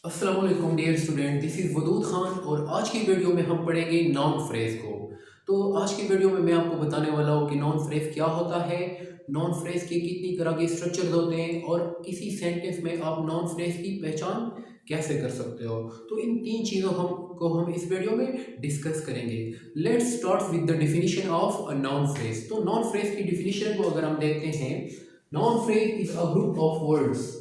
अस्सलाम वालेकुम dear student, this is Wadood Khan और आज की वीडियो में हम पढ़ेंगे नाउन फ्रेज को। तो आज की वीडियो में मैं आपको बताने वाला हूँ कि नाउन फ्रेज क्या होता है, नाउन फ्रेज के कितनी तरह के स्ट्रक्चर्स होते हैं और किसी सेंटेंस में आप नाउन फ्रेज की पहचान कैसे कर सकते हो। तो इन तीन चीज़ों हम इस वीडियो में डिस्कस करेंगे। Let's start with the definition of a noun phrase. तो नाउन फ्रेज की डिफिनीशन को अगर हम देखते हैं, noun phrase is a group of words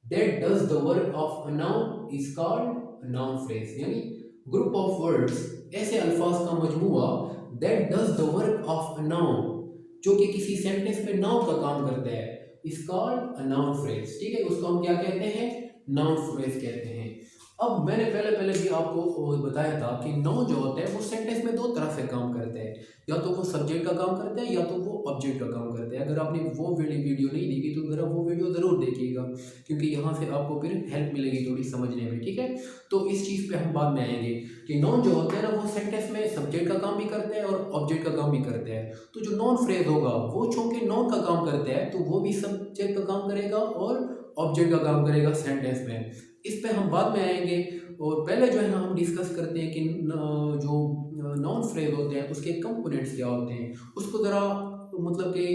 that does the work of a noun is called a noun phrase। यानी group of words, ऐसे अल्फाज का मजमूआ that does the work of a noun, जो कि किसी सेंटेंस में नाउन का काम करता है, is called a noun phrase। ठीक है, उसको हम क्या कहते हैं, नाउन फ्रेज कहते हैं। अब मैंने पहले पहले भी आपको बताया था कि नाउन जो होता है वो सेंटेंस में दो तरह से काम करता है, या तो वो सब्जेक्ट का काम करता है या तो वो ऑब्जेक्ट का काम करता है। अगर आपने वो वाली वीडियो नहीं देखी तो ज़रा वो वीडियो ज़रूर देखिएगा, क्योंकि यहाँ से आपको फिर हेल्प मिलेगी थोड़ी समझने में। ठीक है, तो इस चीज़ पे हम बाद में आएंगे कि नाउन जो होता है ना वो सेंटेंस में सब्जेक्ट का काम भी करता है और ऑब्जेक्ट का काम भी करता है। तो जो नाउन फ्रेज होगा वो चूंकि नाउन का काम करता है तो वो भी सब्जेक्ट का काम करेगा और ऑब्जेक्ट का काम करेगा सेंटेंस में। इस पे हम बाद में आएंगे। और पहले जो है ना हम डिस्कस करते हैं कि जो नाउन फ्रेज होते हैं उसके कंपोनेंट्स क्या होते हैं, उसको ज़रा मतलब कि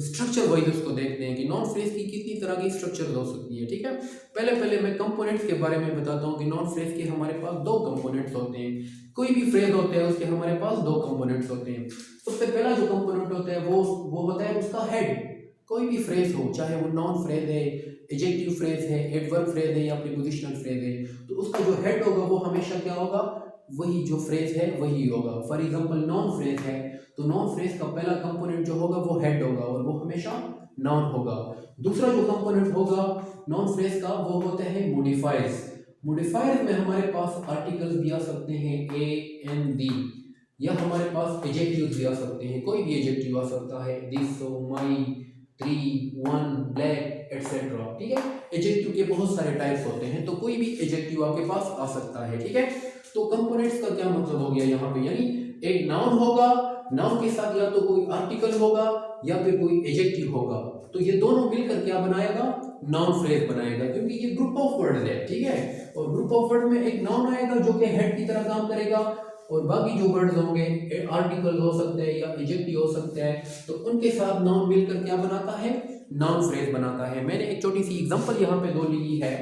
स्ट्रक्चर वाइज उसको देखते हैं कि नॉन फ्रेज की कितनी तरह की स्ट्रक्चर हो सकती है। ठीक है, पहले पहले मैं कंपोनेंट्स के बारे में बताता हूँ कि नॉन फ्रेज के हमारे पास दो कंपोनेंट्स होते हैं। कोई भी फ्रेज होता है उसके हमारे पास दो कंपोनेंट्स होते हैं। सबसे पहला जो कंपोनेंट होता है वो होता है उसका हेड। कोई भी फ्रेज हो, चाहे वो नॉन फ्रेज है, एडजेक्टिव फ्रेज है, एडवर्ब फ्रेज है या प्रीपोजिशनल फ्रेज है, तो उसका जो हेड होगा वो हमेशा क्या होगा, वही जो फ्रेज है वही होगा। फॉर एग्जांपल नॉन फ्रेज है तो नॉन फ्रेज का पहला कंपोनेंट जो होगा वो हेड होगा और वो हमेशा नाउन होगा। दूसरा जो कंपोनेंट होगा नॉन फ्रेज का वो होते हैं मॉडिफायर्स। मॉडिफायर में हमारे पास आर्टिकल्स भी आ सकते हैं ए एन दी, या हमारे पास एडजेक्टिव भी आ सकते हैं, कोई भी एडजेक्टिव आ सकता है, this, so, my, three, one, black etcetera. ठीक है, एडजेक्टिव के बहुत सारे टाइप्स होते हैं तो कोई भी एडजेक्टिव आपके पास आ सकता है। ठीक है, तो कंपोनेंट्स का क्या मतलब हो गया यहाँ पे, यानी एक नाउन होगा, नाउन के साथ या तो कोई आर्टिकल होगा या फिर कोई एडजेक्टिव होगा, तो ये दोनों मिलकर क्या बनाएगा, नाउन फ्रेज बनाएगा, क्योंकि ये ग्रुप ऑफ वर्ड्स है। ठीक है, और ग्रुप ऑफ वर्ड में एक नाउन आएगा जो कि हेड की तरह काम करेगा और बाकी जो वर्ड्स होंगे आर्टिकल हो सकते हैं या एडजेक्टिव हो सकते हैं, तो उनके साथ नाउन मिलकर क्या बनाता है, नाउन फ्रेज बनाता है। मैंने एक छोटी सी एग्जांपल यहाँ पे दो ली है,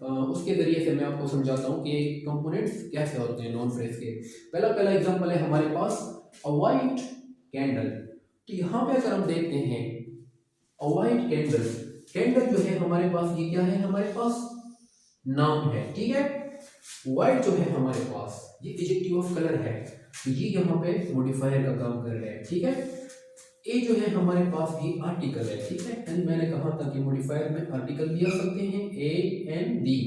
उसके जरिए से मैं आपको समझाता हूँ कि कंपोनेंट्स कैसे होते हैं नॉन फ्रेज के। पहला पहला एग्जांपल है हमारे पास अ वाइट कैंडल। तो यहाँ पे अगर हम देखते हैं अ वाइट कैंडल, कैंडल जो है हमारे पास ये क्या है, हमारे पास नाउन है। ठीक है, वाइट जो है हमारे पास ये एडजेक्टिव ऑफ कलर है, तो ये यहाँ पे मॉडिफायर का काम कर रहा है। ठीक है, ए जो है हमारे पास ये आर्टिकल है। ठीक है, एंड मैंने कहा था कि मॉडिफायर में आर्टिकल भी आ सकते हैं, ए एन दी।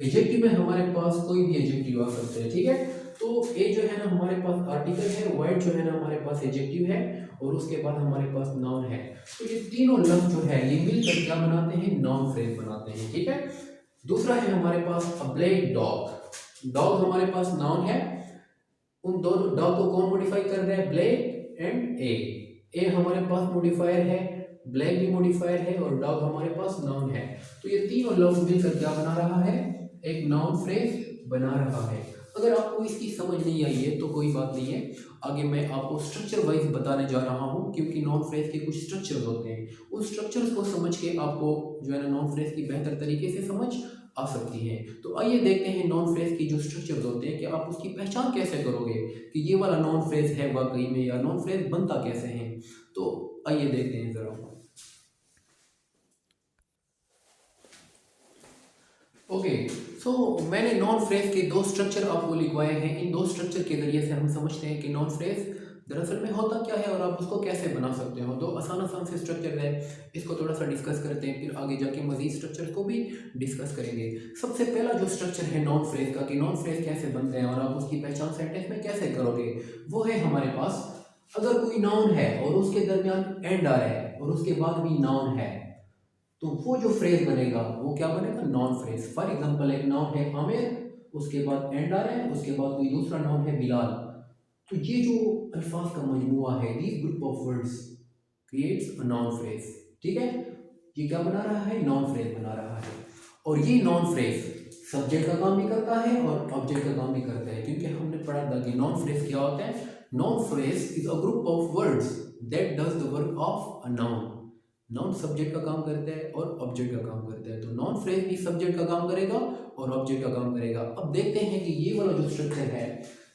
एडजेक्टिव में हमारे पास कोई भी एडजेक्टिव आ सकते हैं। ठीक है, तो ए जो है ना हमारे पास आर्टिकल है, वाइट जो है ना हमारे पास एडजेक्टिव है और उसके बाद हमारे पास नाउन है। तो ये तीनों लफ्ज जो है ये मिलकर क्या बनाते हैं, नाउन फ्रेज बनाते हैं। ठीक है, दूसरा है हमारे पास अ ब्लैक डॉग। डॉग हमारे पास नाउन है, उन दोनों डॉग को कौन मॉडिफाई कर रहा है, ब्लैक एंड ए। ए हमारे पास मॉडिफायर है, ब्लैक भी मॉडिफायर है और डॉग हमारे पास नाउन है। तो ये तीनों लफ्ज मिलकर क्या बना रहा है, एक नाउन फ्रेज बना रहा है। अगर आपको इसकी समझ नहीं आई है तो कोई बात नहीं है, आगे मैं आपको स्ट्रक्चर वाइज बताने जा रहा हूँ, क्योंकि नॉन फ्रेज के कुछ स्ट्रक्चर्स होते हैं, उन स्ट्रक्चर्स को समझ के आपको जो है ना नॉन फ्रेज की बेहतर तरीके से समझ आ सकती है। तो आइए देखते हैं नॉन फ्रेज की जो स्ट्रक्चर्स होते हैं कि आप उसकी पहचान कैसे करोगे कि ये वाला नॉन फ्रेज है वाकई में, या नॉन फ्रेज बनता कैसे है। तो आइए देखते हैं जरा। ओके, सो मैंने नॉन फ्रेज के दो स्ट्रक्चर आपको लिखवाए हैं। इन दो स्ट्रक्चर के जरिए से हम समझते हैं कि नॉन फ्रेज दरअसल में होता क्या है और आप उसको कैसे बना सकते हो। दो आसान आसान से स्ट्रक्चर है, इसको थोड़ा सा डिस्कस करते हैं, फिर आगे जाके मजीद स्ट्रक्चर को भी डिस्कस करेंगे। सबसे पहला जो स्ट्रक्चर है नॉन फ्रेज का, कि नॉन फ्रेज कैसे बनते हैं और आप उसकी पहचान सेंटेंस में कैसे करोगे, वो है हमारे पास अगर कोई नाउन है और उसके दरमियान एंड आ रहा है और उसके बाद भी नाउन है, तो वो जो फ्रेज बनेगा वो क्या बनेगा, नॉन फ्रेज। फॉर एग्जांपल एक नाउन है आमिर, उसके बाद एंड आ रहा है, उसके बाद कोई दूसरा नाउन है बिलाल, तो ये जो अल्फाज का मजमूआ है, this group of words creates a non phrase. ठीक है, ये क्या बना रहा है, नॉन फ्रेज बना रहा है। और ये नॉन फ्रेज सब्जेक्ट का काम भी करता है और ऑब्जेक्ट का काम भी करता है, क्योंकि हमने पढ़ा था कि नाउन फ्रेज क्या होता है। Noun phrase is a group of words that does the work of a noun. Noun subject का काम करता है और ऑब्जेक्ट का काम करता है, तो नाउन फ्रेज भी सब्जेक्ट का काम करेगा और ऑब्जेक्ट का काम करेगा। अब देखते हैं कि ये वाला जो स्ट्रक्चर है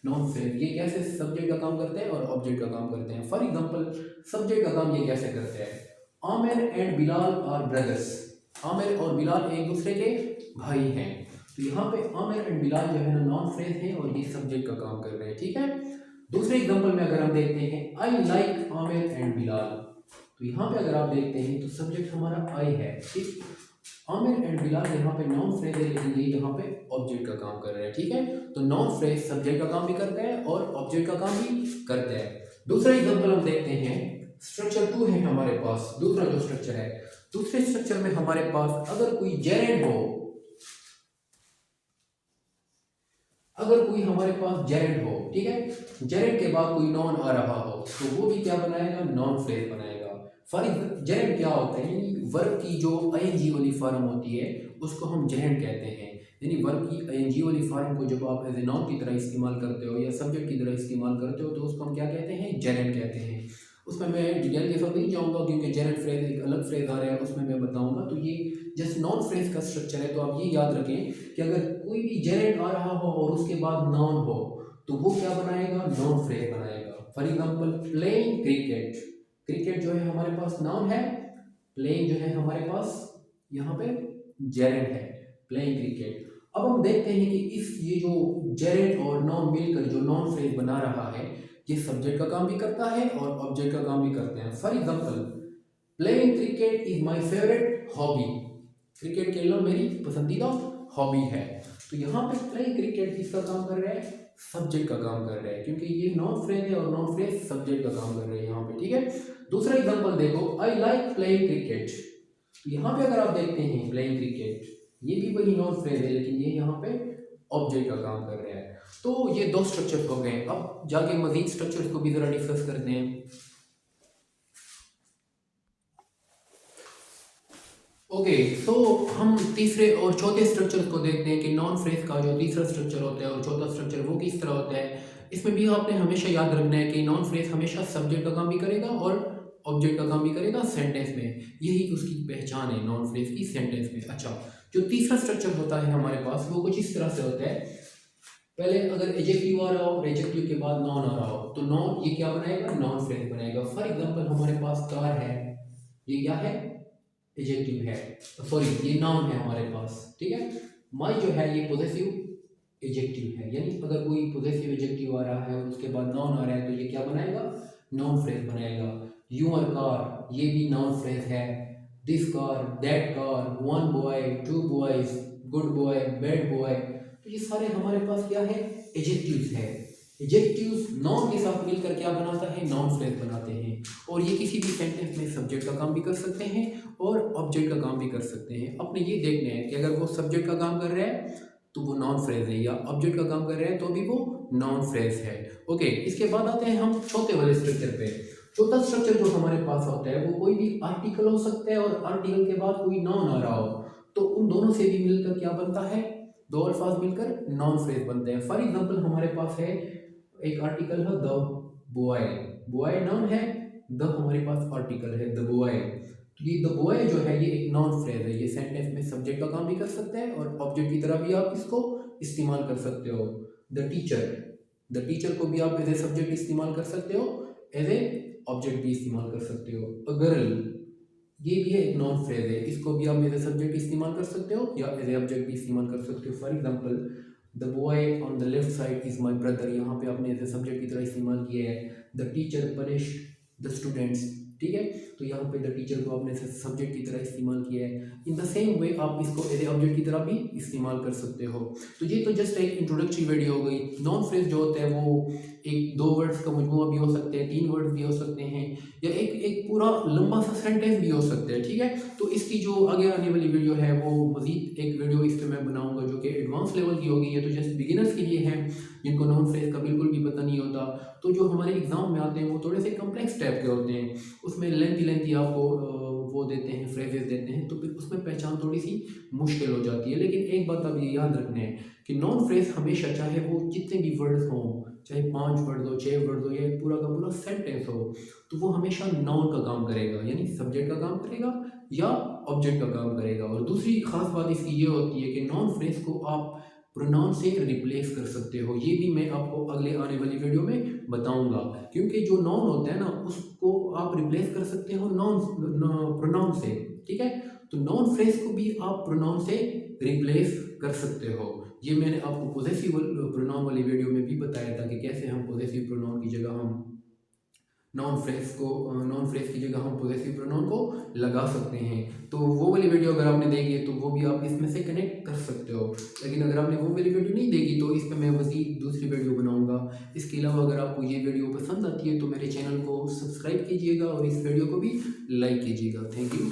नाउन फ्रेज, ये कैसे सब्जेक्ट का काम करते हैं और ऑब्जेक्ट का काम करते हैं। फॉर एग्जांपल सब्जेक्ट का काम ये कैसे करते हैं। Aamir and Bilal are brothers. Aamir और बिलाल एक दूसरे के भाई हैं, तो यहाँ पे आमिर एंड बिलाल जो है ना नाउन फ्रेज है और ये सब्जेक्ट का काम कर रहे हैं, ठीक है। दूसरे एग्जांपल में अगर हम देखते हैं I like Aamir and Bilal, तो यहाँ पे अगर आप देखते हैं तो सब्जेक्ट हमारा आई है, ठीक। आमिर एंड बिलाल यहाँ पे नाउन फ्रेज है, लेकिन ये यहाँ पे ऑब्जेक्ट का काम कर रहे हैं, ठीक है। तो नाउन फ्रेज सब्जेक्ट का काम भी करता है और ऑब्जेक्ट का काम भी करता है। दूसरा एग्जांपल हम देखते हैं, स्ट्रक्चर 2 है हमारे पास। दूसरा जो स्ट्रक्चर है, दूसरे स्ट्रक्चर में हमारे पास अगर कोई जेरेंड हो, अगर कोई हमारे पास जेरेंड हो, ठीक है, जेरेंड के बाद कोई नॉन आ रहा हो, तो वो भी क्या बनाएगा, नॉन फ्रेज बनाएगा। फॉर जेरेंड क्या होता है, यानी वर्ब की जो आईएनजी वाली फॉर्म होती है उसको हम जेरेंड कहते हैं। यानी वर्ब की आईएनजी वाली फॉर्म को जब आप एज ए नाउन की तरह इस्तेमाल करते हो या सब्जेक्ट की तरह इस्तेमाल करते हो तो उसको हम क्या कहते हैं, जेरेंड कहते हैं। उसमें मैं डिटेल के साथ नहीं जाऊँगा क्योंकि जेरेंड फ्रेज एक अलग फ्रेज आ रहा है, उसमें मैं बताऊँगा। तो ये जस्ट नॉन फ्रेज का स्ट्रक्चर है, तो आप ये याद रखें कि अगर कोई भी जेरेंड आ रहा हो और उसके बाद नाउन हो तो वो क्या बनाएगा, नॉन फ्रेज बनाएगा। For example playing cricket, cricket जो है हमारे पास नाउन है, प्लेइंग जो है हमारे पास यहाँ पे जेरेंड है, प्लेइंग क्रिकेट। अब हम देखते हैं कि इस ये जो जेरेंड और नाउन मिलकर जो नॉन फ्रेज बना रहा है, ये सब्जेक्ट का काम भी करता है और ऑब्जेक्ट का काम भी करते हैं। For example playing cricket is my favourite hobby, cricket खेलना मेरी पसंदीदा हॉबी है। तो यहाँ पे प्लेइंग क्रिकेट किसका काम कर रहा है, सब्जेक्ट का काम कर रहा है, क्योंकि ये नॉन फ्रेज है और नॉन फ्रेज सब्जेक्ट का काम कर रहे हैं यहाँ पे, ठीक है। दूसरा एग्जांपल देखो, आई लाइक प्लेइंग क्रिकेट। तो यहाँ पे अगर आप देखते हैं प्लेइंग क्रिकेट, ये भी वही नॉन फ्रेज है लेकिन ये यहाँ पे ऑब्जेक्ट का काम कर रहा है। तो ये दो स्ट्रक्चर हो गए। अब जाके मजीद स्ट्रक्चर को भी जरा डिस्कस करते हैं। ओके, तो हम तीसरे और चौथे स्ट्रक्चर को देखते हैं कि नॉन फ्रेज का जो तीसरा स्ट्रक्चर होता है और चौथा स्ट्रक्चर वो किस तरह होता है। इसमें भी आपने हमेशा याद रखना है कि नॉन फ्रेज हमेशा सब्जेक्ट का काम भी करेगा और ऑब्जेक्ट का काम भी करेगा सेंटेंस में, यही उसकी पहचान है नॉन फ्रेज की सेंटेंस में। अच्छा, जो तीसरा स्ट्रक्चर होता है हमारे पास वो कुछ इस तरह से होता है। पहले अगर एजेक्टिव आ रहा हो और एजेक्टिव के बाद नॉन आ रहा हो तो नॉन ये क्या बनाएगा, नॉन फ्रेज बनाएगा। फॉर एग्जाम्पल हमारे पास कार है, ये क्या है, एजेक्टिव है, सॉरी ये नाउन है हमारे पास, ठीक है। माई जो है ये पोजेसिव एजेक्टिव है, यानी अगर कोई पोजेसिव एजेक्टिव आ रहा है और उसके बाद नाउन आ रहा है तो ये क्या बनाएगा, नाउन फ्रेज बनाएगा। यूअर कार, ये भी नाउन फ्रेज है। This car, that car, one boy, two boys, good boy, bad boy, तो ये सारे हमारे पास क्या है, एजेक्टिव्स है। एजेक्टिव्स नाउन के साथ मिलकर क्या बनाता है, नाउन फ्रेज बनाते हैं। और ये किसी भी सेंटेंस में सब्जेक्ट का काम भी कर सकते हैं और ऑब्जेक्ट का काम भी कर सकते हैं। अपने ये देखना है कि अगर वो सब्जेक्ट का काम कर रहा है तो वो नाउन फ्रेज है, या ऑब्जेक्ट का काम कर रहा है तो भी वो नाउन फ्रेज है। ओके, इसके बाद आते हैं हम चौथे वाले स्ट्रक्चर पे। चौथा स्ट्रक्चर जो हमारे पास होता है वो कोई भी आर्टिकल हो सकता है और आर्टिकल के बाद कोई नाउन आ रहा हो, तो उन दोनों से भी मिलकर क्या बनता है, दो अल्फाज मिलकर नॉन फ्रेज बनते हैं। फॉर एग्जाम्पल हमारे पास है एक आर्टिकल है द बॉय, बॉय नाउन है, द हमारे पास आर्टिकल है द बॉय। तो ये द बॉय जो है ये एक नॉन फ्रेज है, ये सेंटेंस में सब्जेक्ट का काम भी कर सकते हैं और ऑब्जेक्ट की तरह भी आप इसको इस्तेमाल कर सकते हो। द टीचर, द टीचर को भी आप एज ए सब्जेक्ट इस्तेमाल कर सकते हो, एज ए ऑब्जेक्ट भी इस्तेमाल कर सकते हो। अ गर्ल, ये भी है एक नॉन फ्रेज है, इसको भी आप एज ए सब्जेक्ट इस्तेमाल कर सकते हो या एज ए ऑब्जेक्ट भी इस्तेमाल कर सकते हो। For example the boy on the left side is my brother, यहाँ पे आपने एज ए सब्जेक्ट की तरह इस्तेमाल किया है। The teacher punished the students, ठीक है, तो यहाँ पे द टीचर को आपने सब्जेक्ट की तरह इस्तेमाल किया है। इन द सेम वे आप इसको एज ए ऑब्जेक्ट की तरह भी इस्तेमाल कर सकते हो। तो ये तो जस्ट एक इंट्रोडक्टरी वीडियो हो गई। नॉन फ्रेज जो होता है वो एक दो वर्ड्स का मजमूआ भी हो सकते हैं, तीन वर्ड्स भी हो सकते हैं, या एक एक पूरा लंबा सा सेंटेंस भी हो सकता है, ठीक है। तो इसकी जो आगे आने वाली वीडियो है वो मजीद एक वीडियो इस पर मैं बनाऊंगा जो कि एडवांस लेवल की होगी। ये तो जस्ट बिगिनर्स के लिए है जिनको नॉन फ्रेज का बिल्कुल भी पता नहीं होता। तो जो हमारे एग्जाम में आते हैं वो थोड़े से कम्प्लेक्स टाइप के होते हैं, उसमें लेंथी आपको वो देते हैं, फ्रेजेस देते हैं, तो फिर उसमें पहचान थोड़ी सी मुश्किल हो जाती है। लेकिन एक बात आप ये याद रखना है कि नॉन फ्रेज हमेशा, चाहे वो कितने भी वर्ड्स हों, चाहे 5 वर्ड हो, 6 वर्ड हो, या पूरा का पूरा सेंटेंस हो, तो वो हमेशा नाउन का काम करेगा, यानी सब्जेक्ट का काम करेगा या ऑब्जेक्ट का काम करेगा। और दूसरी खास बात इसकी ये होती है कि नॉन फ्रेज को आप प्रोनाउन से रिप्लेस कर सकते हो। ये भी मैं आपको अगले आने वाली वीडियो में बताऊंगा, क्योंकि जो नाउन होता है ना, उसको आप रिप्लेस कर सकते हो प्रोनाउन से, ठीक है। तो नाउन फ्रेज को भी आप प्रोनाउन से रिप्लेस कर सकते हो। ये मैंने आपको पोजेसिव प्रोनाउन वाली वीडियो में भी बताया था कि कैसे हम पोजेसिव प्रोनाउन की जगह हम नॉन फ्रेज की जगह हम पोजेसिव प्रोनाउन को लगा सकते हैं। तो वो वाली वीडियो अगर आपने देखी है तो वो भी आप इसमें से कनेक्ट कर सकते हो। लेकिन अगर आपने वो वाली वीडियो नहीं देखी तो इस पर मैं मज़ीद दूसरी वीडियो बनाऊंगा। इसके अलावा अगर आपको ये वीडियो पसंद आती है तो मेरे चैनल को सब्सक्राइब कीजिएगा और इस वीडियो को भी लाइक कीजिएगा। Thank you.